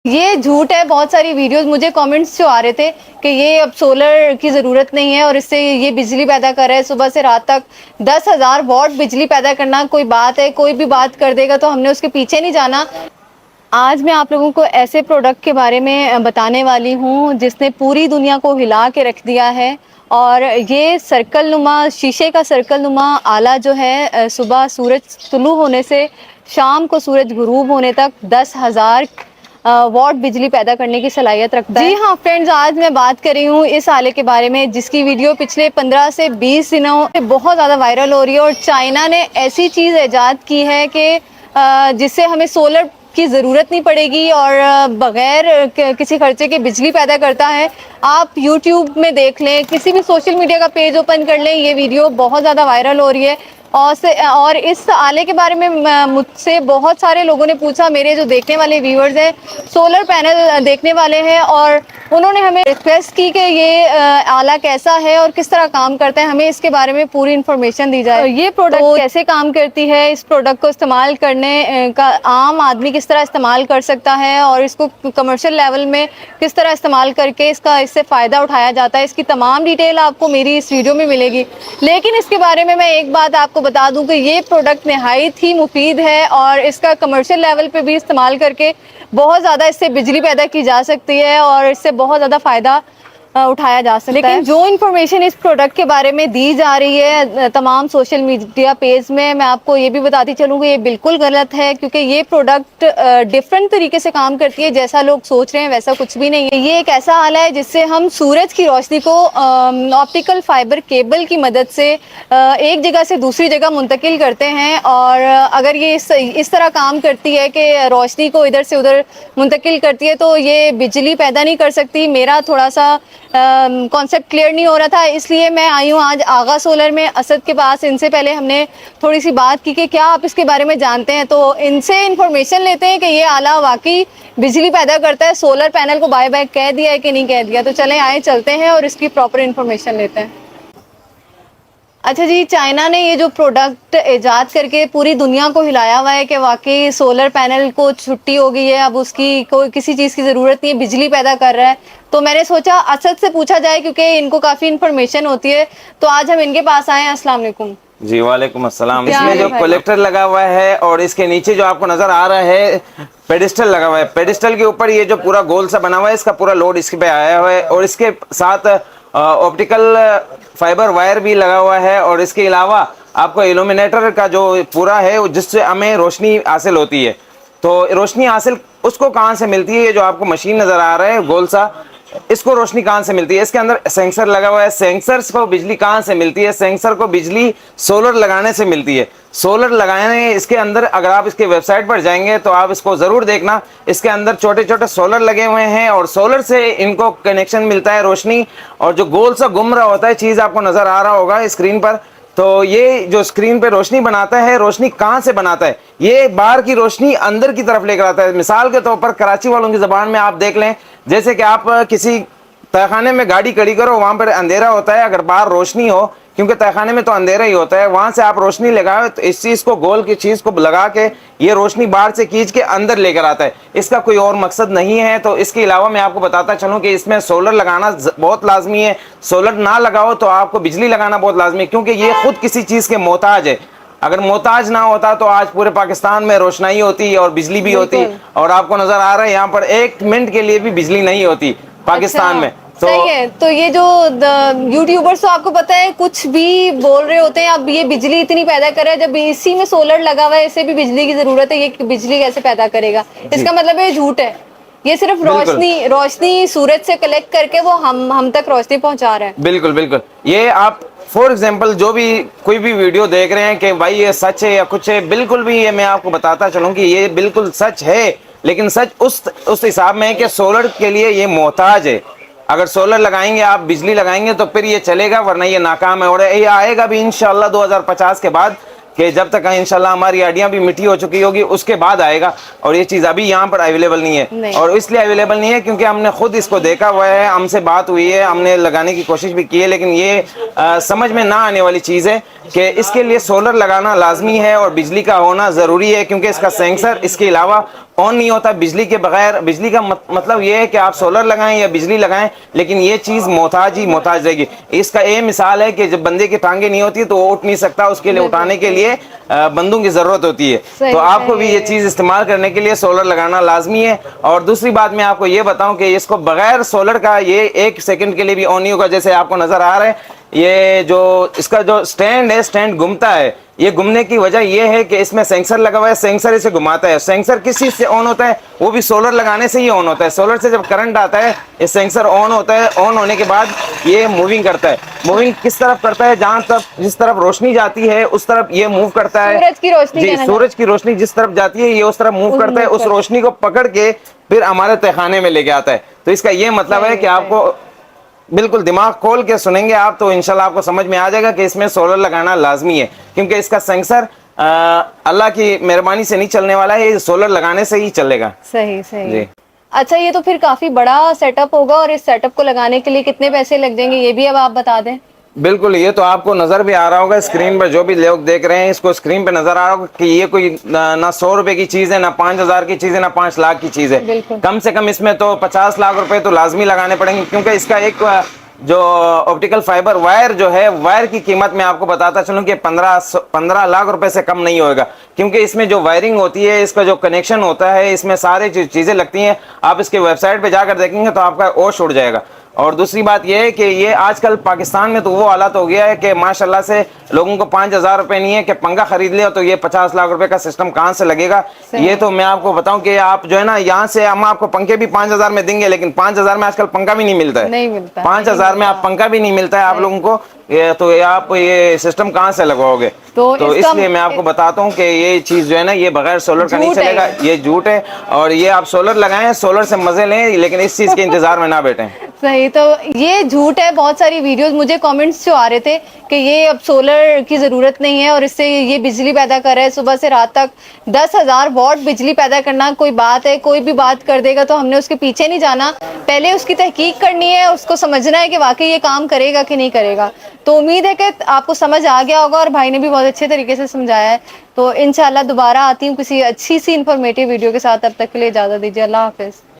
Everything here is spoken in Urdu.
یہ جھوٹ ہے. بہت ساری ویڈیوز مجھے کامنٹس جو آ رہے تھے کہ یہ اب سولر کی ضرورت نہیں ہے اور اس سے یہ بجلی پیدا کر رہا ہے. صبح سے رات تک 10,000 واٹ بجلی پیدا کرنا کوئی بات ہے؟ کوئی بھی بات کر دے گا تو ہم نے اس کے پیچھے نہیں جانا. آج میں آپ لوگوں کو ایسے پروڈکٹ کے بارے میں بتانے والی ہوں جس نے پوری دنیا کو ہلا کے رکھ دیا ہے. اور یہ سرکل نما شیشے کا سرکل نما آلہ جو ہے صبح سورج طلوع ہونے سے شام کو سورج غروب ہونے تک 10,000 واٹ بجلی پیدا کرنے کی صلاحیت رکھتا ہے. جی ہاں فرینڈز، آج میں بات کر رہی ہوں اس آلے کے بارے میں جس کی ویڈیو پچھلے 15 سے 20 دنوں سے بہت زیادہ وائرل ہو رہی ہے. اور چائنا نے ایسی چیز ایجاد کی ہے کہ جس سے ہمیں سولر کی ضرورت نہیں پڑے گی اور بغیر کسی خرچے کے بجلی پیدا کرتا ہے. آپ یوٹیوب میں دیکھ لیں، کسی بھی سوشل میڈیا کا پیج اوپن کر لیں، یہ ویڈیو بہت زیادہ وائرل ہو رہی ہے. اور اس آلے کے بارے میں مجھ سے بہت سارے لوگوں نے پوچھا. میرے جو دیکھنے والے ویورز ہیں سولر پینل دیکھنے والے ہیں، اور انہوں نے ہمیں ریکویسٹ کی کہ یہ آلہ کیسا ہے اور کس طرح کام کرتا ہے، ہمیں اس کے بارے میں پوری انفارمیشن دی جائے. یہ پروڈکٹ کیسے کام کرتی ہے، اس پروڈکٹ کو استعمال کرنے کا عام آدمی کس طرح استعمال کر سکتا ہے، اور اس کو کمرشل لیول میں کس طرح استعمال کر کے اس سے فائدہ اٹھایا جاتا ہے، اس کی تمام ڈیٹیل آپ کو میری اس ویڈیو میں ملے گی. لیکن اس کے بارے میں ایک بات آپ کو بتا دوں کہ یہ پروڈکٹ نہایت ہی مفید ہے اور اس کا کمرشل لیول پہ بھی استعمال کر کے بہت زیادہ اس سے بجلی پیدا کی جا سکتی ہے اور اس سے بہت زیادہ فائدہ اٹھایا جا سکتا ہے. لیکن جو انفارمیشن اس پروڈکٹ کے بارے میں دی جا رہی ہے تمام سوشل میڈیا پیج میں آپ کو یہ بھی بتاتی چلوں کہ یہ بالکل غلط ہے، کیونکہ یہ پروڈکٹ ڈفرنٹ طریقے سے کام کرتی ہے. جیسا لوگ سوچ رہے ہیں ویسا کچھ بھی نہیں ہے. یہ ایک ایسا آلہ ہے جس سے ہم سورج کی روشنی کو آپٹیکل فائبر کیبل کی مدد سے ایک جگہ سے دوسری جگہ منتقل کرتے ہیں. اور اگر یہ اس طرح کام کرتی ہے کہ روشنی کو ادھر سے ادھر منتقل کرتی ہے تو یہ بجلی پیدا نہیں کر سکتی. میرا تھوڑا سا کانسیپٹ کلیئر نہیں ہو رہا تھا، اس لیے میں آئی ہوں آج آغا سولر میں اسد کے پاس. ان سے پہلے ہم نے تھوڑی سی بات کی کہ کیا آپ اس کے بارے میں جانتے ہیں، تو ان سے انفارمیشن لیتے ہیں کہ یہ آلہ واقعی بجلی پیدا کرتا ہے. سولر پینل کو بائے بائے کہہ دیا ہے کہ نہیں کہہ دیا، تو چلیں آئے چلتے ہیں اور اس کی پراپر انفارمیشن لیتے ہیں. اچھا جی، چائنا نے یہ جو پروڈکٹ ایجاد کر کے پوری دنیا کو ہلایا ہوا ہے کہ واقعی سولر پینل کو چھٹی ہو گئی ہے، اب اس کی کوئی کسی چیز کی ضرورت نہیں ہے، بجلی پیدا کر رہا ہے. تو میں نے سوچا اسد سے پوچھا جائے کیونکہ ان کو کافی انفارمیشن ہوتی ہے. تو آج ہم ان کے پاس آئے ہیں. السلام علیکم. جی وعلیکم السلام. اس میں جو کلیکٹر لگا ہوا ہے اور اس کے نیچے جو آپ کو نظر آ رہا ہے پیڈسٹل لگا ہوا ہے، پیڈسٹل کے اوپر یہ جو پورا گول سا بنا ہوا ہے، اس کا پورا لوڈ اس پہ آیا ہوا ہے، اور اس کے ساتھ آپٹیکل فائبر وائر بھی لگا ہوا ہے. اور اس کے علاوہ آپ کو ایلومینیٹر کا جو پورا ہے جس سے ہمیں روشنی حاصل ہوتی ہے. تو روشنی حاصل اس کو کہاں سے ملتی ہے؟ یہ جو آپ کو مشین نظر آ رہا ہے گول سا، اس کو روشنی کہاں سے ملتی ہے؟ اس کے اندر سینسر لگا ہوا ہے. سینسر کو بجلی کہاں سے ملتی ہے؟ سینسر کو بجلی سولر لگانے سے ملتی ہے. سولر لگانے اس کے اندر اگر آپ اس کے ویب سائٹ پر جائیں گے تو آپ اس کو ضرور دیکھنا. اس کے اندر چھوٹے چھوٹے سولر لگے ہوئے ہیں اور سولر سے ان کو کنیکشن ملتا ہے روشنی. اور جو گول سا گھوم رہا ہوتا ہے چیز آپ کو نظر آ رہا ہوگا اسکرین پر، تو یہ جو اسکرین پہ روشنی بناتا ہے، روشنی کہاں سے بناتا ہے؟ یہ باہر کی روشنی اندر کی طرف لے کر آتا ہے. مثال کے طور پر کراچی والوں کی زبان میں آپ دیکھ لیں، جیسے کہ آپ کسی تہخانے میں گاڑی کھڑی کرو، وہاں پر اندھیرا ہوتا ہے، اگر باہر روشنی ہو کیونکہ تہخانے میں تو اندھیرا ہی ہوتا ہے، وہاں سے آپ روشنی لگاؤ تو اس چیز کو گول کی چیز کو لگا کے یہ روشنی باہر سے کھینچ کے اندر لے کر آتا ہے. اس کا کوئی اور مقصد نہیں ہے. تو اس کے علاوہ میں آپ کو بتاتا چلوں کہ اس میں سولر لگانا بہت لازمی ہے. سولر نہ لگاؤ تو آپ کو بجلی لگانا بہت لازمی ہے، کیونکہ یہ خود کسی چیز کے محتاج ہے. اگر محتاج نہ ہوتا تو آج پورے پاکستان میں روشنائی ہوتی اور بجلی بھی ہوتی. اور آپ کو نظر آ رہا ہے یہاں پر 1 منٹ کے لیے بھی بجلی نہیں ہوتی پاکستان میں. صحیح ہے. تو یہ جو یوٹیوبرز تو آپ کو پتا ہے کچھ بھی بول رہے ہوتے ہیں، اب یہ بجلی اتنی پیدا کر رہا ہے، جب اسی میں سولر لگا ہوا ہے اسے بھی بجلی کی ضرورت ہے، یہ بجلی کیسے پیدا کرے گا؟ اس کا مطلب یہ جھوٹ ہے. یہ صرف روشنی سورج سے کلیکٹ کر کے وہ ہم تک روشنی پہنچا رہا ہے. بالکل بالکل. یہ آپ فور ایگزامپل جو بھی کوئی بھی ویڈیو دیکھ رہے ہیں کہ بھائی یہ سچ ہے یا کچھ ہے، بالکل بھی یہ میں آپ کو بتاتا چلوں کہ یہ بالکل سچ ہے. لیکن سچ اس حساب میں ہے کہ سولر کے لیے یہ محتاج ہے. اگر سولر لگائیں گے، آپ بجلی لگائیں گے تو پھر یہ چلے گا، ورنہ یہ ناکام ہے. اور یہ آئے گا بھی انشاءاللہ 2050 کے بعد، کہ جب تک انشاءاللہ ہماری ہڈیاں بھی مٹی ہو چکی ہوگی اس کے بعد آئے گا. اور یہ چیز ابھی یہاں پر اویلیبل نہیں ہے. اور اس لیے اویلیبل نہیں ہے کیونکہ ہم نے خود اس کو دیکھا ہوا ہے، ہم سے بات ہوئی ہے، ہم نے لگانے کی کوشش بھی کی ہے، لیکن یہ سمجھ میں نہ آنے والی چیز ہے. کہ اس کے لیے سولر لگانا لازمی ہے اور بجلی کا ہونا ضروری ہے، کیونکہ اس کا سینسر اس کے علاوہ آن نہیں ہوتا بجلی کے بغیر۔ بجلی کا مطلب یہ ہے کہ آپ سولر لگائیں یا بجلی لگائیں، لیکن یہ چیز محتاج رہے گی۔ اس کا یہ مثال ہے کہ جب بندے کی ٹانگیں نہیں ہوتی تو وہ اٹھ نہیں سکتا، اس کے لیے اٹھانے کے لیے بندوں کی ضرورت ہوتی ہے۔ تو آپ کو بھی یہ چیز استعمال کرنے کے لیے سولر لگانا لازمی ہے۔ اور دوسری بات میں آپ کو یہ بتاؤں کہ اس کو بغیر سولر کا یہ 1 سیکنڈ کے لیے بھی آن نہیں ہوگا۔ جیسے آپ کو نظر آ رہا ہے، یہ جو اس کا جو سٹینڈ ہے، سٹینڈ گھومتا ہے۔ یہ گھومنے کی وجہ یہ ہے کہ اس میں سینسر لگا ہوا ہے، سینسر اسے گھماتا ہے۔ سینسر کس چیز سے آن ہوتا ہے؟ وہ بھی سولر لگانے سے ہی آن ہوتا ہے۔ سولر سے جب کرنٹ آتا ہے، یہ سینسر آن ہوتا ہے۔ آن ہونے کے بعد یہ موونگ کرتا ہے۔ موونگ کس طرف کرتا ہے؟ جہاں تک جس طرف روشنی جاتی ہے اس طرف یہ موو کرتا ہے۔ سورج کی روشنی جی، سورج کی روشنی جس طرف جاتی ہے یہ اس طرف موو کرتا ہے۔ اس روشنی کو پکڑ کے پھر ہمارے تہخانے میں لے کے آتا ہے۔ تو اس کا یہ مطلب ہے کہ آپ کو بالکل دماغ کھول کے سنیں گے آپ تو انشاءاللہ آپ کو سمجھ میں آ جائے گا کہ اس میں سولر لگانا لازمی ہے، کیونکہ اس کا سینسر اللہ کی مہربانی سے نہیں چلنے والا ہے، یہ سولر لگانے سے ہی چلے گا۔ صحیح صحیح جی۔ اچھا، یہ تو پھر کافی بڑا سیٹ اپ ہوگا، اور اس سیٹ اپ کو لگانے کے لیے کتنے پیسے لگ جائیں گے یہ بھی اب آپ بتا دیں۔ بالکل، یہ تو آپ کو نظر بھی آ رہا ہوگا اسکرین پر، جو بھی لوگ دیکھ رہے ہیں اس کو اسکرین پہ نظر آ رہا ہوگا کہ یہ کوئی نہ 100 روپے کی چیز ہے، نہ 5,000 کی چیز ہے، نہ 5 لاکھ کی چیز ہے۔ کم سے کم اس میں تو 50 لاکھ روپے تو لازمی لگانے پڑیں گے، کیونکہ اس کا ایک جو آپٹیکل فائبر وائر جو ہے، وائر کی قیمت میں آپ کو بتاتا چلوں کہ 15 لاکھ روپے سے کم نہیں ہوئے گا، کیونکہ اس میں جو وائرنگ ہوتی ہے، اس کا جو کنیکشن ہوتا ہے، اس میں سارے چیزیں لگتی ہیں۔ آپ اس کے ویب سائٹ پہ جا کر دیکھیں گے تو آپ کا ہوش اڑ جائے گا۔ اور دوسری بات یہ ہے کہ یہ آج کل پاکستان میں تو وہ حالت ہو گیا ہے کہ ماشاءاللہ سے لوگوں کو 5,000 روپے نہیں ہے کہ پنکھا خرید لے تو یہ 50 لاکھ روپے کا سسٹم کہاں سے لگے گا۔ یہ تو میں آپ کو بتاؤں کہ آپ جو ہے نا، یہاں سے ہم آپ کو پنکھے بھی 5,000 میں دیں گے، لیکن 5,000 میں آج کل پنکھا بھی نہیں ملتا ہے۔ 5,000 میں آپ پنکھا بھی نہیں ملتا ہے آپ لوگوں کو، تو آپ یہ سسٹم کہاں سے لگواؤ گے؟ تو اس لیے میں آپ کو بتاتا ہوں کہ یہ چیز جو ہے نا، یہ بغیر سولر کا نہیں چلے گا، یہ جھوٹ ہے۔ اور یہ آپ سولر لگائیں، سولر سے مزے لیں، لیکن اس چیز کے انتظار میں نہ بیٹھیں۔ صحیح، تو یہ جھوٹ ہے۔ بہت ساری ویڈیوز مجھے کامنٹس جو آ رہے تھے کہ یہ اب سولر کی ضرورت نہیں ہے اور اس سے یہ بجلی پیدا کر رہا ہے، صبح سے رات تک 10,000 واٹ بجلی پیدا کرنا کوئی بات ہے؟ کوئی بھی بات کر دے گا تو ہم نے اس کے پیچھے نہیں جانا، پہلے اس کی تحقیق کرنی ہے، اس کو سمجھنا ہے کہ واقعی یہ کام کرے گا کہ نہیں کرے گا۔ تو امید ہے کہ آپ کو سمجھ آ گیا ہوگا، اور بھائی نے بھی بہت اچھے طریقے سے سمجھایا ہے۔ تو انشاءاللہ دوبارہ آتی ہوں کسی اچھی سی انفارمیٹیو ویڈیو کے ساتھ، تب تک کے لیے اجازت دیجیے۔ اللہ حافظ۔